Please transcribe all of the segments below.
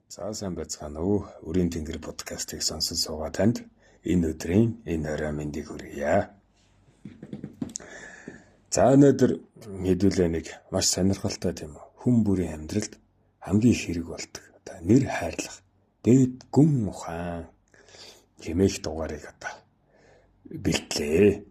За сайн байцгаана уу. Өрийн тэнгэр подкастыг сонсож суугаа танд энэ өдрийн энэ орой мэндийг хүргье. За өнөөдөр хэдүүлээ нэг маш сонирхолтой тийм үү. Хүн бүрийн амьдралд хамгийн их хэрэг болдог. Одоо нэр хайрлах, дээд гүн ухаан хэмээх дугаарыг одоо бэлтлээ.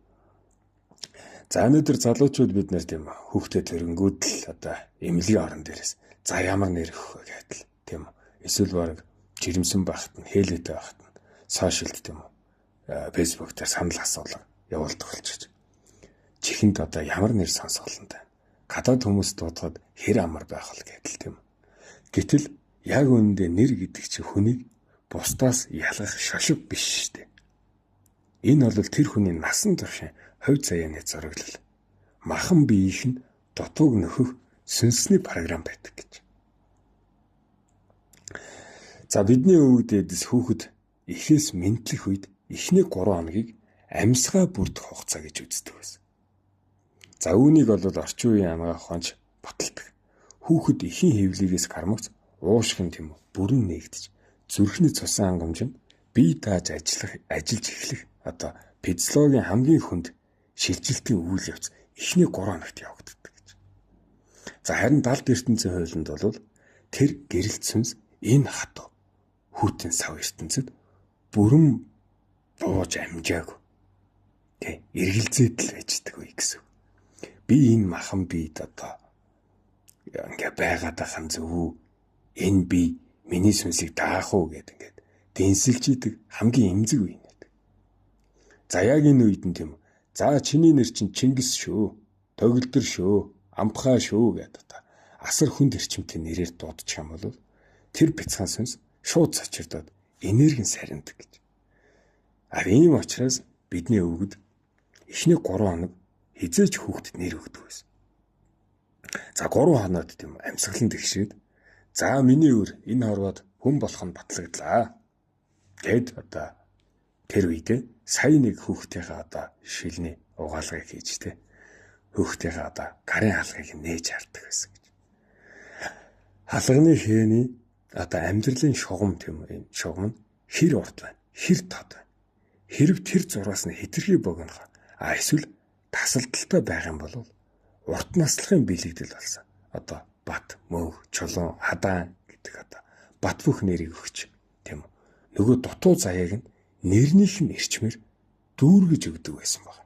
За өнөөдөр залуучууд бид нэр тийм хүүхдэд төрөнгүүд л одоо эмнэлгийн орон дээрээс за ямар нэр өгөх вэ гэдэл тийм үү. Эсвэл баг жирэмсэн байхад нь хэлээтэй байхад нь сошиалд тийм үү. Фэйсбүүк дээр санал асуулга явуулдаг болчихж. Чихэнд одоо ямар нэр сонсголонтой. Гадаад хүмүүс дуудахад хэр амар байх вэ гэдэл тийм үү. Гэтэл яг үүндээ нэр гэдэг чинь хүнийг бусдаас ялгах шошиг биш шүү дээ. Энэ бол тэр хүний насан туршийн хувь заяаны зураглал. Махан биеийнх нь дутууг нөхөх сүнсний програм байдаг гэж. За бидний өвөг дээдэс хүүхэд эхээс мэдлэх үед эхний 3 хоногийг амьсгаа бүрдэх хугацаа гэж үздэг байсан. За үүнийг бол орчин үеийн анагаах ухаанч баталдаг. Хүүхэд эхийн хэвлэлээс гармагц уушгин тийм үү бүрэн нээгдэж зүрхний цусан хангамж нь бие дааж ажиллаж эхлэх одоо физиологийн хамгийн хүнд шилжилтийн үйл явц эхний 3 хоногт явагддаг гэж. За харин далд ертөнцийн хуулинд бол тэр гэрэлт сүнс энэ хатуу хүүтэн сав ертөнцид бүрэн бууж амжаагүй. Тэ эргэлзээд л байждаг үе гэсэн. Би энэ махан биед одоо ингээ байгаад ахын зөв энэ би миний сүнсийг даах уу гэд ингээд дэнсэлж идэг хамгийн эмзэг үе нэг. За яг энэ үед нь тийм. За чиний нэр чинь Чингис шүү, Төгөлдөр шүү, Амбхай шүү гэдэг одоо асар хүнд эрчимтэй нэрээр дуудчих юм бол тэр бяцхан сүнс шууд цочирдоод энерги сарндаг гэж. Ийм учраас бидний өвгөд эхний 3 хоног хизээч хүүхдэд нэр өгдөг байсан. За 3 хоноод тийм амьсгалан тэгшээд за миний өр энэ хорвоод хүн болох нь батлагдлаа гэд одоо тэр үедээ сая нэг хүүхдийнхээ одоо шилний угаалгыг хийж тэ хүүхдийнхээ одоо гарын хаалгыг нээж хардаг байсан гэж. Хаалганы хээний одоо амьдралын шугам тийм үү энэ шугам нь хэр урт байна, хэр тод байна. Хэрв тэр зураас нь хэтэрхий богино эсвэл тасалдaltaй байх юм бол урт наслахын бэлэгдэл болсон. Одоо бат, мөнх, чулуун, хадаан гэдэг одоо бат бүх нэрийг өгч тийм үү. Нөгөө дутуу заяаг нь нэрнийх нь эрчмээр дүүргэж өгдөг байсан баг.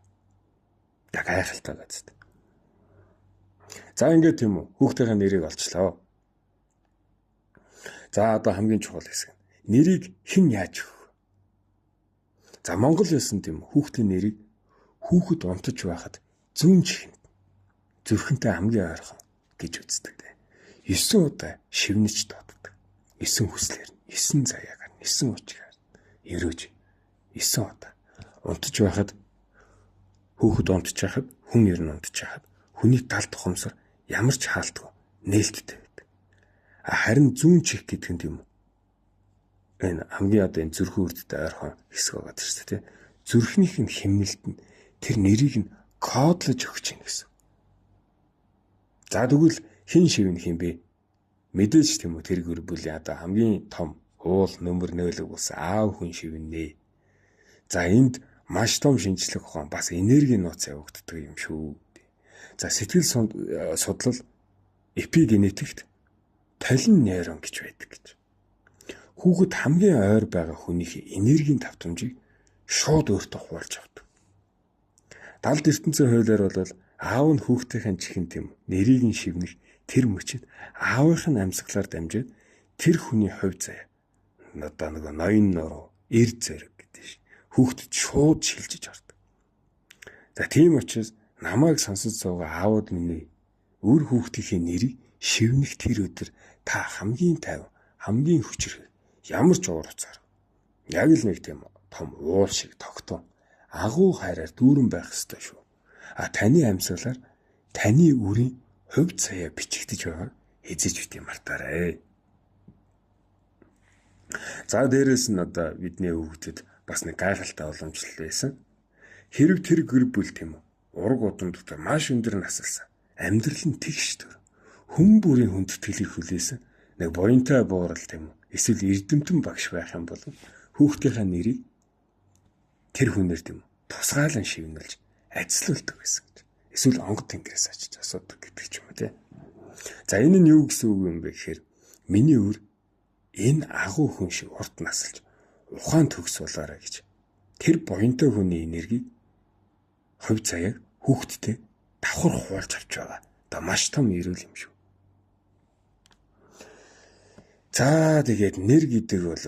Яг гайхалтай байцд. За ингээд тийм үү хүүхдийн нэрийг олчлоо. За одоо хамгийн чухал хэсэг. Нэрийг хэн яаж өгөх? За Монгол байсан тийм хүүхдийн нэрийг хүүхэд унтаж байхад зүүн чихэнд зүрхэнтэй хамгийн ойрхон гэж үздэг дээ. 9 удаа шивнэж дууддаг. 9 хүслээр, 9 заяагаар, 9 үчгээр ерөөж 9 удаа унтаж байхад хүүхэд унтаж байхад хүн ер нь унтаж байхад хүний тал тухамсар ямар ч хаалтгүй нээлттэй байдаг. Харин зүүн чих гэдэг нь тийм үү? Энэ хамгийн одоо энэ зүрхэн үрдтэй ойрхон хэсэг байгаа шүү дээ. Зүрхнийх нь хэмнэлт нь тэр нэрийг нь кодлож өгч юм гэсэн. За тэгвэл хэн шивнэх юм бэ? Мэдээж тийм үү тэр гэр бүлийн одоо хамгийн том уул нөмөр нөөлөг болсон аав хүн шивнэ. За энд маш том шинжлэх ухаан бас энерги нууц явагддаг юм шүү. За сэтгэл судлал эпигенетикт толин нейрон гэж байдаг гэж. Хүүхэд хамгийн ойр байгаа хүнийхээ энергийн давтамжийг шууд өөртөө хуваалж авдаг. Далд ертөнцийн хуулиар бол аав нь хүүхдийн чихэн тийм нэрийг нь шивнэх тэр мөчид аавынх нь амьсгалаар дамжаад тэр хүний хувь заяа одоо нэг ноён нуруу эр зэрэг гэдэг ш. Хүүхдэд шууд шилжиж ордог. За тийм учраас намайг сонсож суугаа аауд миний өр хүүхдийнхээ нэрийг шивнэх тэр өдөр та хамгийн тайван, хамгийн хүчрэх ямар ч уур уцаар яг л нэг тийм том уул шиг тогтун агуу хайраар дүүрэн байх ёстой шүү. Таны амьсгалаар таны үрийн хувь заяа бичигдэж байгаа эзэж бити мартаарай. За дээрэс нь одоо бидний өвгдөд бас нэг гайхалтай уламжлал байсан. Хэрв тэр гэр бүл тийм ураг удам дотор маш өндөр насалсан амьдрал нь тэгш төр хүн бүрийн хүндэтгэлийг хүлээсэн нэг буянтай буурал тийм эсвэл эрдэмтэн багш байх юм бол хүүхдийнхээ нэрийг тэр хүнээр тийм тусгаалan шивнэлж ажилуулдаг байсан гэж. Эсвэл онгод тэнгэрээс очиж асуудаг гэдэг ч юм уу тий. За энэ нь юу гэсэн үг юм бэ гэхээр миний өр энэ агуу хүн шиг урт насалж ухаан төгс болоорой гэж тэр буянтай хүний энергийг хувь заяаг хүүхдтэй давхар хуваалж авч байгаа. Одоо маш том эрүүл юм шүү. За тэгээд нэр гэдэг бол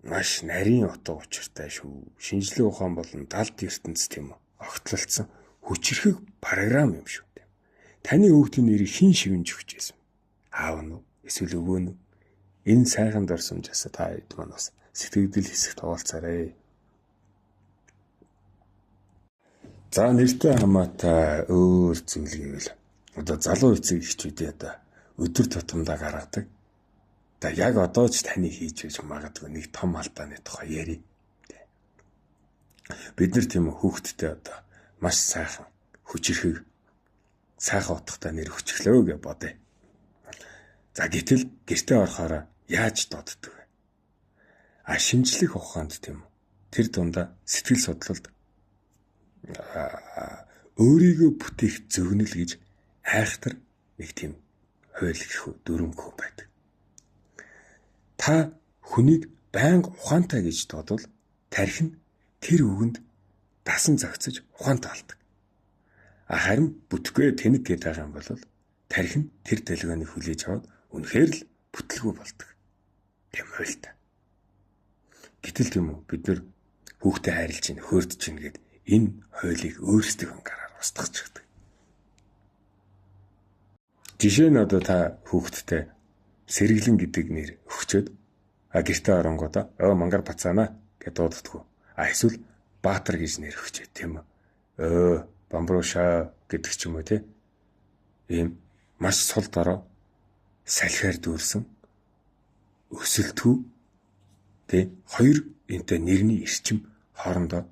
маш нарийн утга учиртай шүү. Шинжлэх ухаан болон далд ертөнц тийм үү? Огтлолцсон хүчирхэг програм юм шүү. Таны хүүхдийн нэрийг хэн шивнж өгч байсан? Аав нь эсвэл өвөө нь? Энэ сайхан дурсамжаас та хэд манаас сэтгэгдэл хэсэгт хаваалцаарай. За нэртэй хамаатай өөр зүйл гэвэл одоо залуу эцэг эхчүүдээ одоо өдөр тутамдаа гаргадаг. За яг одоо ч таны хийж байж магадгүй нэг том алдааны тухай ярив. Бид нар тийм хүүхдтэй одоо маш сайхан хүчирхэг сайхан утгатай нэр өчглөө гэж бодъё. За гэтэл гэртээ орохоор яаж доддог вэ? Шинжлэх ухаанд тийм тэр дундаа сэтгэл судлалд өөрийгөө бүтээх зөгнөл гэж айхтар нэг тийм хууль гэх дүрмгөө байдаг. Та хүнийг байнга ухаантай гэж додвол тархин тэр үгэнд дасан зохицож ухаантай болдог. Харин бүтгэхгүй тэнэг гэдэг байгаа юм бол тархин тэр дэлгөөнийг хүлээж аваад үнэхээр л бүтлгүй болдог. Тийм хууль та. Гэтэл тийм үү бид нар хүүхдэд хайрлж чинь хөөрдөж чинь гэд энэ хуулийг өөрсдөө ангараар устгах чигдэг. Жишээ нь одоо та хүүхдтэй Сэргэлэн гэдэг нэр өгчөөд гэртээ оронгуудаа мангар бацаана гэж дууддаггүй. Эсвэл Баатар гэж нэр өгчээ тийм үү? Бамбрууша гэдэг ч юм уу тий. Ийм маш сул дорой салхиар дүүрсэн өсөлтгүй тий хоёр энтэй нэрний эрчим хоорондоо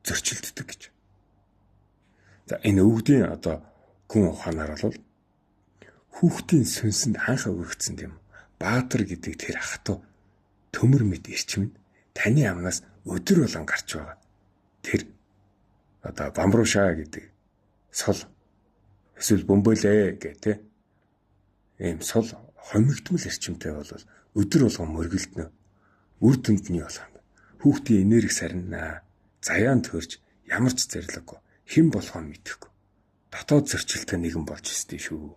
зөрчилддөг гэж. За энэ өвгдийн одоо гүн ухаанаар бол хүүхдийн сүнсэнд хаанхаа өргөцсөн юм. Баатар гэдэг тэр хатуу төмөр мэд эрчим нь таны амнаас өдөр болон гарч байгаа. Тэр одоо бамбрууша гэдэг сул эсвэл бөмбөлөө гэдэг ийм сул хомигдмал эрчимтэй бол өдөр болгон мөргөлднө. Үр дүндний болгоно. Хүүхдийн энерги сарнаа. Заяан төрж ямар ч зэрлэггүй хэн болохоо мэдэхгүй. Дотоод зөрчилтэй нэгэн болж өсдөө шүү.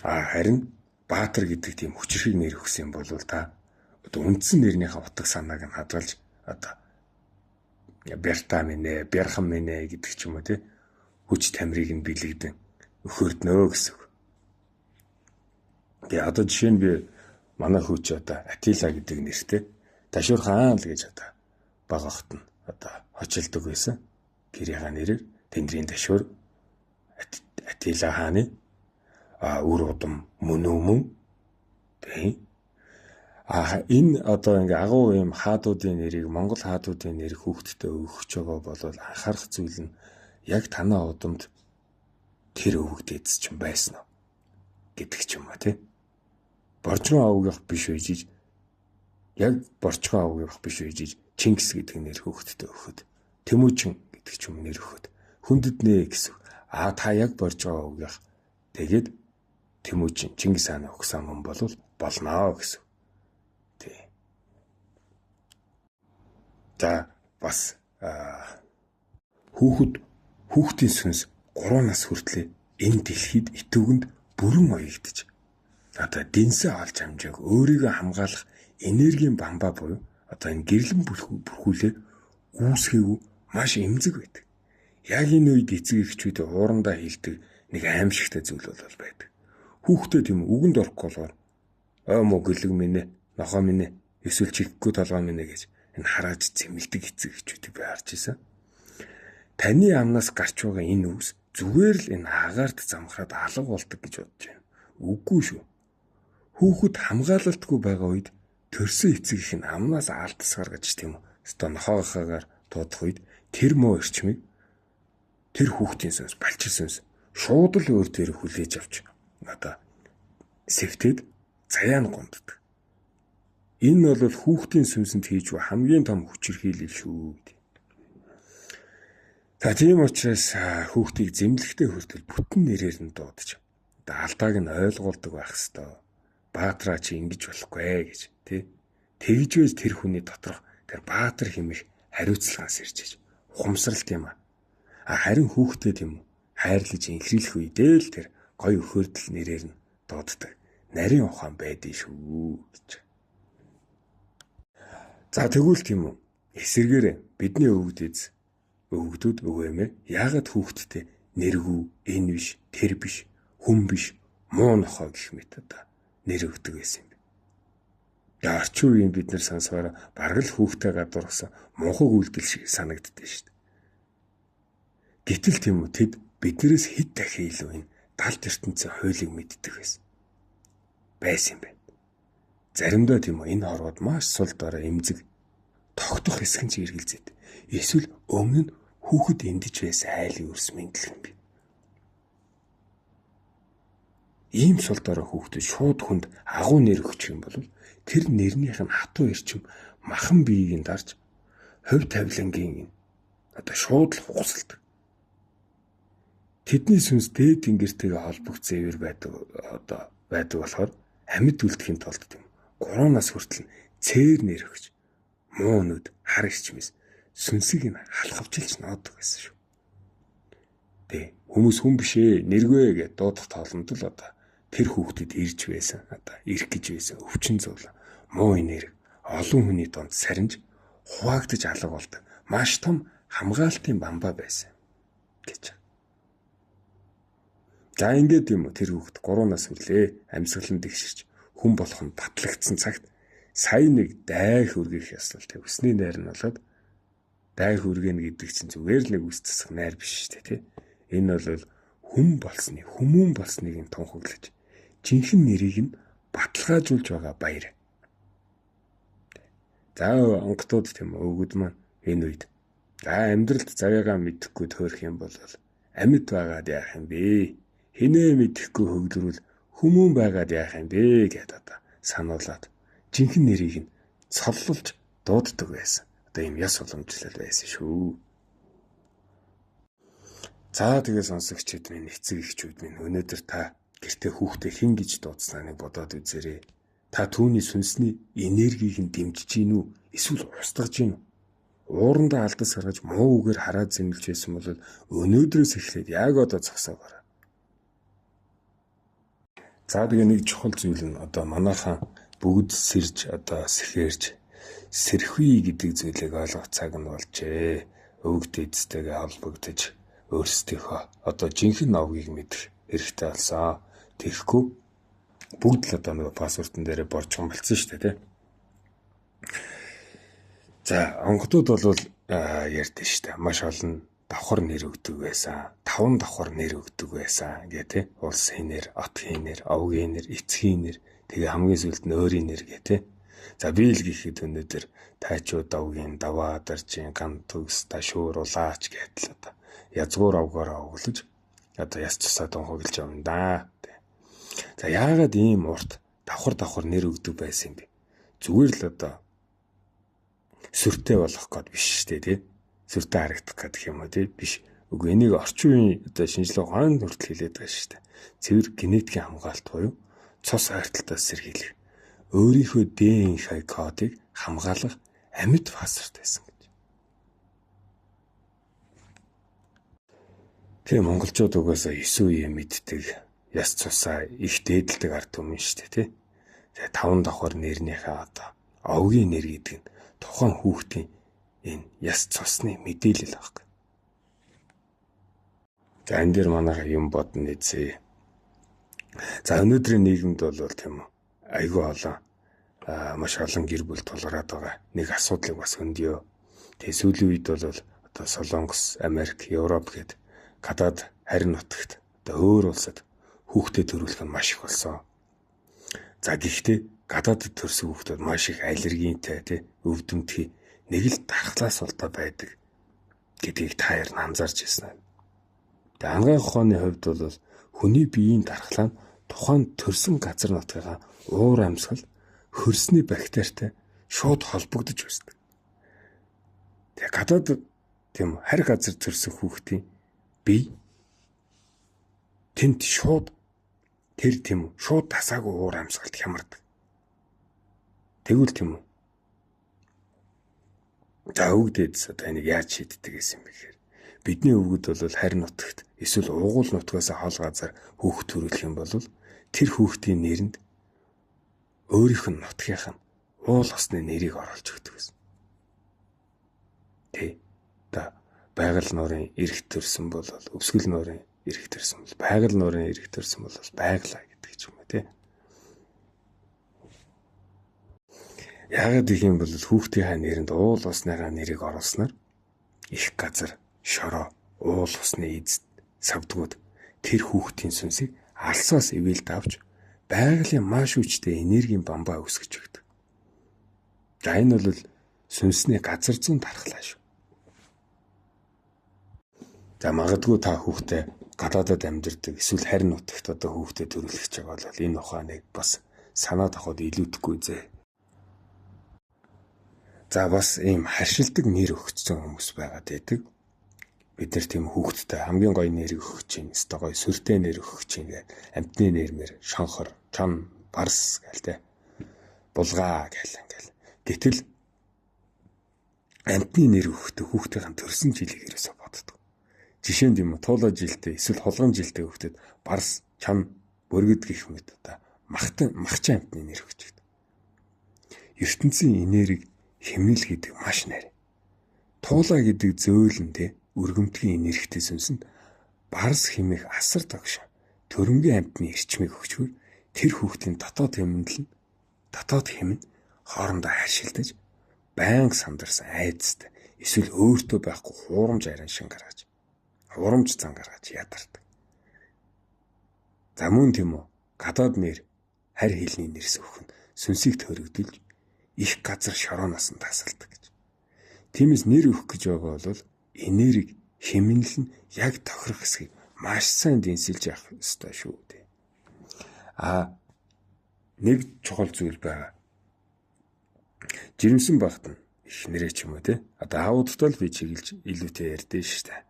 Харин Баатар гэдэг тийм хүчирхэг нэр өгсөн бол та одоо үндсэн нэрнийхээ утга санааг нь хадгалж одоо Бертам минь, Бярхан минь гэдэг ч юм уу тий хүч тамирыг нь бэлэгдэн өхөрднөө гэсэн. Тэгээ одоо жишээ нь би манай хүүч одоо Атила гэдэг нэртэй Ташуур хаан л гэж одоо бага хот нь одоо хочилдог байсан. Гэрийнхаа нэрээр Тэнгэрийн Ташуур Атила хааны үр удам мөн тий. Энэ одоо ингээ агуу юм хаадуудын нэрийг Монгол хаадуудын нэр хүүхдтэй өгч байгаа бол анхаарах зүйл нь яг танаа удамд тэр өвгдөөд ч юм байсан уу гэдэг ч юм уу тий. Боржгон авгах биш үжиж яг борчгон авгах биш үжиж Чингис гэдэг нэр хүүхдтэй өгөхөд Тэмүүжин гэдэг ч юм нэр өгөхөд хүндэднэ гэсэн. Та яг боржгон авгах тэгээд Тэмүүжин Чингис хааны өгсөн юм бол болноо гэсэн. За бас хүүхдийн сүнс 3 нас хүртлээр энэ дэлхийд итвэгэнд бүрэн оёгдож одоо дэнсээ олж амжааг өөрийгөө хамгаалах энергийн бамбаа буюу одоо энэ гэрлэн бүрхүүлээр үүсгээгүй маш эмзэг байдаг. Яг энэ үед эцэг эхчүүд уурандаа хилдэг нэг аимшигтай зүйл бол байдаг. Хүүхдээ тийм үгэнд орохгүй болохоор мо гэлэг минь нохоо минь эсвэл чиггүй толгой минь гэж энэ харааж зэмлдэг эцэг эхчүүдийг би харж ирсэн. Таны амнаас гарч байгаа энэ үс зүгээр л энэ агаарт замхраад алга болдог гэж бодож байна. Үгүй шүү. Хүүхэд хамгаалалтгүй байгаа үед төрсөн эцэг их нь амнаас алдас гаргаж тийм үү. Өстө нохоогоор дуудах үед тэр муу эрчмийг тэр хүүхдийн сүнс, балчир сүнс шууд л өөр дээр хүлээж авч одоо сэвтэд заяа нь гомддог. Энэ бол хүүхдийн сүнсэнд хийж буй хамгийн том хүчирхийлэл шүү гэдэг. Тийм учраас хүүхдийг зэмлэхтэй хүртэл бүтэн нэрээр нь дуудаж алдааг нь ойлгуулдаг байх ёстой. Баатраа чи ингэж болохгүй гэж тэгж байж тэр хүний доторх тэр баатар хэмэх хариуцлагаас ирж иж ухамсаралт юм а. Харин хүүхдээ тийм үү хайрлаж инхрийлэх үедээ л тэр гоё өхөөдөл нэрээр нь дууддаг нарийн ухаан байдгийг шүү гэж. За тэгвэл тийм үү эсэргээр бидний өвгдүүд өвөөмэ яагаад хүүхдтэй нэргүй энэ биш тэр биш хүн биш муу нохоо гэх мэт нэр өгдөг байсан юм. Орчин үеийн бид нар сонсохоор бараг л хүүхдээ гадуурхсан мунхаг үйлдэл шиг санагддээ шүү дээ. Гэтэл тийм үү тэд биднээс хэд дахин илүү энэ далд ертөнцийн хуулийг мэддэг байсан юм байна. Заримдаа тийм үү энэ хорвоод маш сул дорой эмзэг тогтох хэсэг нь эргэлзээд эсвэл өмнө нь хүүхэд эндэж байсан айлын өрс мэдлэх юм бэ. Ийм сул дорой хүүхдэд шууд хүнд агуу нэр өгчих юм бол тэр нэрнийх нь хатуу эрчим махан биеийг нь дарж хувь тавилангийн шууд л хугасалдаг. Тэдний сүнс дээд тэнгэртэйгээ холбогдсон байдаг болохоор амьд үлдэхийн тулд тийм 3 нас хүртэл цээр нэр өгч муу нүд хар ирчмээс сүнсийг нь халахвчилж ноодог байсан шүү. Хүмүүс хүн бишээ нэргүй гэж дуудах тоолонд л тэр хүүхдэд ирж байсан ирэх гэж байсан өвчин зүйл муу нэр олон хүний донд сарниж хуваагдж алга болдог маш том хамгаалтын бамбаа байсан гэж. За ингээд юм уу тэр хүүхэд 3 нас хүлээ амьсгалан дэгширч хүн болох нь батлагдсан цагт сая нэг дайх үргэх ёслол өсний найр нь болоод дайх үргэн гэдэг чинь зүгээр л нэг үс засах найр биш шүү дээ Энэ бол хүн болсны хүмүүн болсныг нь тунхаглаж жинхэнэ нэрийг нь баталгаажуулж байгаа баяр. За онгодууд тийм өвгөд маань энэ үед амьдралд завьяагаа мэдэхгүй төөрөх юм бол амьд байгаад яах юм бэ? Хинээ мэдэхгүй хөгдрүүл хүмүүн байгаад яах юм бэ гэдээ сануулад жинхэнэ нэрийг нь цоллуулж дууддаг байсан. Ийм яс уламжлал байсан шүү. За тэгээ сонсогчид минь эцэг эхчүүд минь өнөөдөр та гэртээ хүүхдээ хэн гэж дуудсаныг бодоод үзээрэй. Та түүний сүнсний энергийг нь дэмжиж гин үү? Эсвэл устгаж гин үү? Уурандаа алдас гаргаж муу үгээр хараад зэмлж байсан бол өнөөдрөөс эхлээд яг одоо зогсоогоорой. За тэгээ нэг чухал зүйл нь манайхан бүгд сэрж сэхэрж сэрхүй гэдэг зүйлийг ойлгох цаг нь болжээ. Өвгд эцтэйгээ холбогдож өөрсдийнхөө жинхэнэ овгийг мэдэх хэрэгтэй болсон. Тэгэхгүй бүгд л нэг пассвортын дээр борчхон болцсон шүү дээ. За онгодууд бол ярьдэн шүү дээ. Маш олон давхар нэр өгдөг байсан. 5 давхар нэр өгдөг байсан гэх улсын нэр, отгийн нэр, овгийн нэр, эцгийн нэр, тэгээ хамгийн сүүлд нь өөрийн нэр гэх За би л гэхэд өнөөдөр тайчууд овгийн даваа даржин ган төгс ташуур улаач гэдэл язгуур овгоор оглож яс цусаа тунхаглаж явна да. За яагаад ийм урт давхар нэр өгдөг байсан юм бэ? Зүгээр л сүртэй болох гээд биш шүү дээ, сүртэй харагдах гэдэг юм уу биш. Үгүй энийг орчин үеийн шинжилгээ ухаанд хүртэл хэлээд байгаа шүү дээ. Цэвэр генетикийн хамгаалалт буюу цус ойртолтоос сэргийлэх өөрийнхөө ДНХ кодыг хамгаалах амьд пассворд байсан гэж. Тэгээ монголчууд угаасаа 9 үе мэддэг яс цусаа их дээдэлдэг ард түмэн шүү дээ. Тэгээ 5 давхар нэрнийхээ овгийн нэр гэдэг нь тухайн хүүхдийн энэ яс цусны мэдээлэл баг. За энэ дэр манайха юм бодно нэзээ. За өнөөдрийн нийгэмд бол тийм үү айгүй олон маш олон гэр бүл тулгараад байгаа. Нэг асуудлыг бас хөндөё. Тэгээ сүүлийн үед бол Солонгос, Америк, Европ гээд гадаад харин нутагт өөр улсад хүүхдэд төрүүлэх нь маш их болсон. За гэхдээ гадаадд төрсөн хүүхдүүд маш их аллергентэй өвдөмтгий нэг л дархлаас болтой байдаг гэдгийг та яар анзаарч ирсэн. Тэгээ ангаах ухааны хувьд бол хүний биеийн дархлаа нь тухайн төрсөн газар нутгийнхаа уур амьсгал хөрсний бактеритай шууд холбогдож үүсдэг. Тэгээ гадаад тийм харь газар төрсөн хүүхдийн бие тэнд шууд тасаагүй уур амьсгалд хямардаг. Тэгвэл тийм үү. За өвгдөөс одоо энийг яаж шийддэг гэсэн юм бэ гэхээр бидний өвгөд бол харь нутагт эсвэл угуул нутгаас хол газар хүүхд төрүүлэх юм бол тэр хүүхдийн нэрэнд өөрийнх нь нутгийнх нь уул усны нэрийг оруулж өгдөг гэсэн. Тэ. Та байгаль нуурын эрх төрсөн бол өвсгөл нуурын эрх төрсөн бол байгаль нуурын эрх төрсөн бол байглаа гэдэг ч юм уу тий. Яагаад гэх юм бол хүүхдийнхээ нэрэнд уул усныхаа нэрийг оруулснаар их газар, шороо, уул усны эзэд савдгууд тэр хүүхдийн сүнсийг алсаас ивэлд авч байгалийн маш хүчтэй энергийн бамбаа өсгөж өгдөг. За энэ бол сүнсний газар зүүн дархлаа шүү. За магадгүй та хүүхдээ гадаадад амьдардаг эсвэл харь нутагт одоо хүүхдээ төрүүлэх гэж байгаа бол энэ ухааныг бас санаад авахд илүүдэхгүй зэ. За бас ийм харшилдаг нэр өгсөн хүмүүс байгаад байдаг. Бид нар тийм хүүхдтэй хамгийн гоё нэр өгөх чинь, өстой гоё сүртэй нэр өгөх чинь гэ амтны нэрмэр шонхор, чон, барс гээл тэ. Булгаа гээл ингээл. Гэтэл амтны нэр өгөхдөө хүүхдийн төрсөн жилийг ерөөсө боддог. Жишээ нь юм уу туулаа жилтэй эсвэл холгон жилтэй хүүхдэд барс, чон, бөргөд гэх мэт одоо махчин амтны нэр өгч байдаг. ертөнцийн энерги хэмнэл гэдэг маш нарийн. Туулаа гэдэг зөөлөнтэй өргөмтгийн энергитэй сүнсэнд барс хэмээх асар тогшоо төрөнгийн амьтны эрчмийг өгчвөр тэр хүүхдийн дотоод хэм нь хоорондоо харшилдаж байнга сандарсан айдастай эсвэл өөртөө байхгүй хуурамч арин шин гаргаж хурамч зан гаргаж ядардаг. За мөн тийм үү гадаад нэр харь хэлний нэрс өгөх нь сүнсийг төрөгдүүлж их газар шорооноос нь тасалдаг гэж. Тиймээс нэр өгөх гэж байгаа бол энерги хэмнэл нь яг тохирох хэсгийг маш сайн дэнсэлж явах ёстой шүү дээ. Нэг чухал зүйл байгаа. Жирэмсэн багт нь их нэрээ ч юм уу те. Одоо аудитал би чиглэж илүүтэй ярьдээ шүү дээ.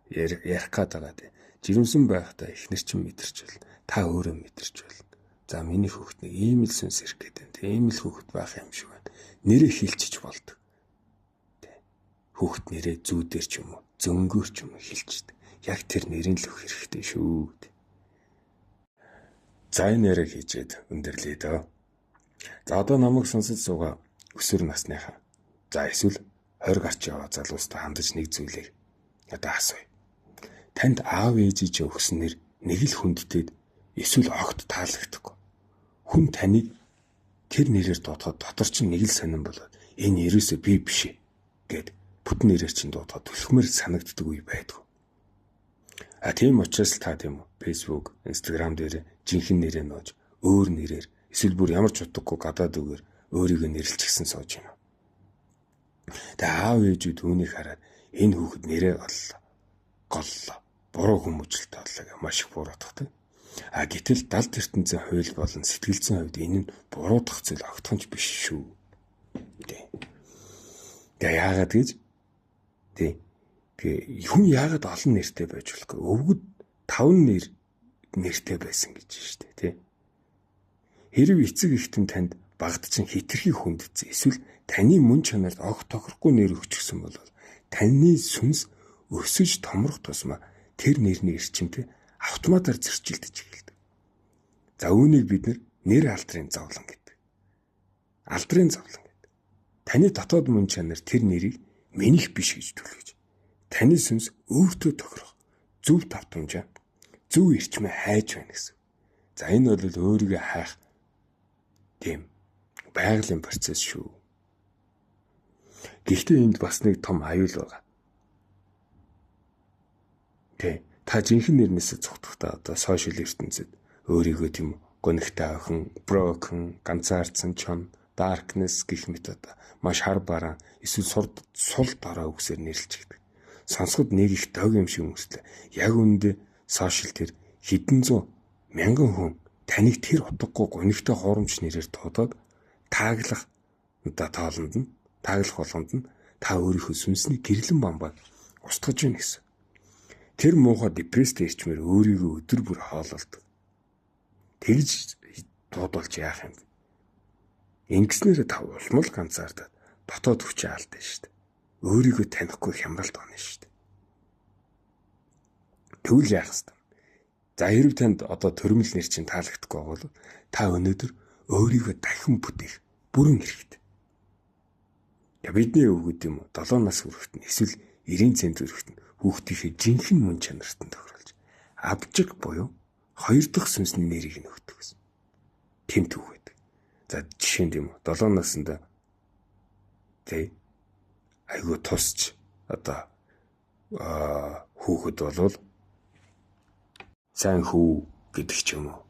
Ярих гээд байгаа дээ. Жирэмсэн байхдаа ихнэр чинь мэдэрчвэл та өөрөө мэдэрчвэл. За миний хүүхэд нэг ийм л сүнс ирэх гээд байна. Ийм л хүүхэд байх юм шиг байна. Нэрээ хилчиж болдог. Хүүхэд нэрээ зүүдэр ч юм уу, зөнгөөр ч юм уу хилчдэг. Яг тэр нэрийн л өгөх хэрэгтэй шүү. За энэ нэрээ хийжээд өндөрлөе дөө. За одоо намайг сонсож суугаа өсвөр насныхаа. За эсвэл 20 гарч яваа залуустай хандаж нэг зүйлийг одоо асууя. Танд аав ээжиж өгсөн нэр нэг л хүндтэйд эсвэл огт таалагдахгүй. Хүн таныг тэр нэрээр дуудахад дотор чинь нэг л сонирн болоод энэ ерөөсөө би биш ээ гэд бүтэн нэрээр чинь дуудахад түлхмэр санагддаг үе байдаг. Тийм учраас та тийм үү Facebook, Instagram дээр жинхэнэ нэрээ нууж өөр нэрээр эсвэл бүр ямар ч утгагүй гадаад үгээр өөрийгөө нэрлэлчихсэн сууж байна. Тэгээ аав ээжүүд үүнийг хараад энэ хүүхэд нэрээ голлоо. Буруу хүмүүжлэлтэй боллоо маш их буруутгадаг. Гэтэл далд ертөнцийн хууль болон сэтгэлзэн хувьд энэ нь буруудах зүйл огтхонч биш шүү. Тэгээ яагаад гэж хүн яагаад олон нэртэй байж болохгүй? Өвгөд 5 нэртэй байсан гэж штэ тий. Хэрв эцэг эхтэн танд багт чинь хитрхи хүндсэн эсвэл таны мөн чанарт огт тохирохгүй нэр өгчихсөн бол таны сүнс өсөж томрох тусмаа тэр нэрний эрчимтэй автоматар зөрчилдөж эхэлдэг. За үүнийг бид нэр алдрын зовлон гэдэг. Алдрын зовлон гэдэг. Таны дотоод мөн чанар тэр нэрийг минийх биш гэж төлөвлөж таны сүнс өөртөө тохирох зөв давтамжаа зөв эрчмээ хайж байна гэсэн. За энэ бол өөрийгөө хайх тийм байгалийн процесс шүү. Гэхдээ энд бас нэг том аюул байгаа. Та жинхэнэ нэрнээсээ цогтохдоо одоо сошиал ертөнцид өөрийгөө тийм гонигтай охин, broken, ганцаардсан чон, darkness гэх мэт одоо маш хар бараан эсвэл сул дараа үгсээр нэрлэлцдэг. Сонсоход нэг их дог юм шиг өмсөлөө. Яг үүндээ сошиал тэр хэдэн зуун мянган хүн таныг тэр утгагүй гонигтой хуурамч нэрээр дуудаад тааглах болгонд нь та өөрийнхөө сүнсний гэрлэн бамбайг устгаж байна гэсэн. Тэр муухай депрессд ирчмээр өөрийгөө өдөр бүр хоололдог. Тэгж дуудуулж яах юм. Ингэснээр та улмал ганцаардаад дотоод хүчээ алдсан шүү дээ. Өөрийгөө танихгүй хямралд онно шүү дээ. Тэгвэл яах вэ? За хэрв танд одоо төрөмөл нэр чинь таалагдахгүй бол та өнөөдөр өөрийгөө дахин бүтээх бүрэн хэрэгтэй. Бидний өвгүүд юм уу 7 нас хүрэхэд нь эсвэл 90 цент хүрэхэд нь хүүхдийнхээ жинхэнэ мөн чанарт нь тохируулж абжиг буюу хоёр дахь сүнсний нэрийг нь өгдөг гэсэн. Тэмт үг байдаг. За жишээнд юм уу 7 наснда айгуу тусч одоо хүүхэд болвол сайн хүү гэдэг ч юм уу.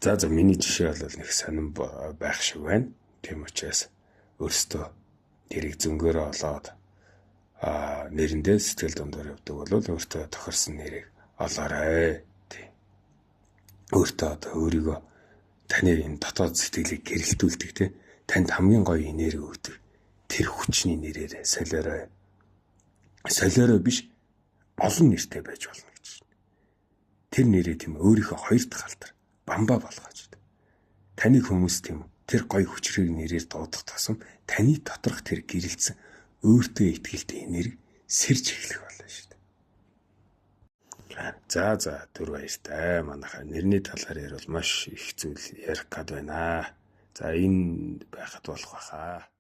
За миний жишээ бол нэг сонирн байх шиг байна. Тийм учраас өөртөө тэрийг зөнгөөрөө олоод нэрэндээ сэтгэл дундаар явдаг бол өөртөө тохирсон нэрийг олоорой. Тийм. Өөртөө одоо өөрийгөө таны энэ дотоод сэтгэлийг гэрэлтүүлдэг те танд хамгийн гоё энерги өгдөг тэр хүчний нэрээр солиорой. Солиорой биш олон нэртэй байж болно гэж. Тэр нэрээ тийм өөрийнхөө хоёр дахь алдар бамбаа болгооч. Таныг хүмүүс тийм тэр гоё хүчрэг нэрээр дуудах тусам таны доторх тэр гэрэлтсэн өөртөө итгэлтэй энерги сэрж эхлэх болно шүү дээ. За түр баяртай. Манайхаа нэрний талаар ярил маш их зүйл ярих гээд байна. За энэ байхад болох байхаа.